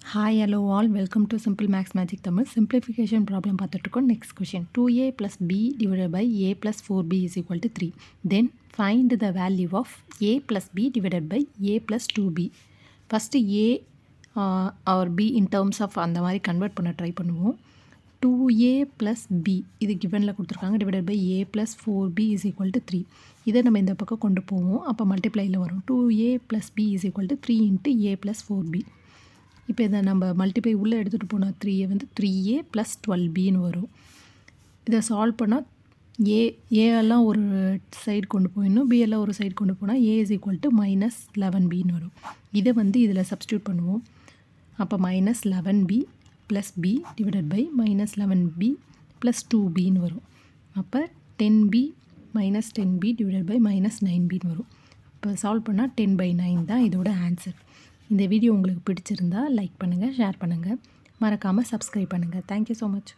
Hi hello all welcome to simple maths magic Tamil. Simplification problem பார்த்துட்ருக்கோம். Next question 2a + b divided by a + 4b is equal to 3. Then find the value of a + b divided by a + 2b. First a or b in terms of அந்த மாதிரி convert பண்ண try பண்ணுவோம். 2a + b இது கிவனில் கொடுத்துருக்காங்க. Divided by a + 4b is equal to 3. இதை நம்ம இந்த பக்கம் கொண்டு போவோம். அப்போ மல்டிப்ளையில் வரும். 2a + b is equal to 3 × a + 4b. இப்போ இதை நம்ம மல்டிப்ளை உள்ளே எடுத்துகிட்டு போனால் 3a வந்து 3a + 12bன்னு வரும். இதை சால்வ் பண்ணால் ஏஎல்லாம் ஒரு சைடு கொண்டு போயிடணும், பிஎல்லாம் ஒரு சைடு கொண்டு போனால் a is equal to -11bன்னு வரும். இதை வந்து இதில் சப்ஸ்டியூட் பண்ணுவோம். அப்போ -11b + b divided by -11b + 2bன்னு வரும். அப்போ 10b - 10b டிவைடட் பை -9bன்னு வரும். இப்போ சால்வ் பண்ணால் 10/9 தான் இதோட ஆன்சர். இந்த வீடியோ உங்களுக்கு பிடிச்சிருந்தா லைக் பண்ணுங்கள், ஷேர் பண்ணுங்கள், மறக்காமல் சப்ஸ்கிரைப் பண்ணுங்கள். Thank you so much.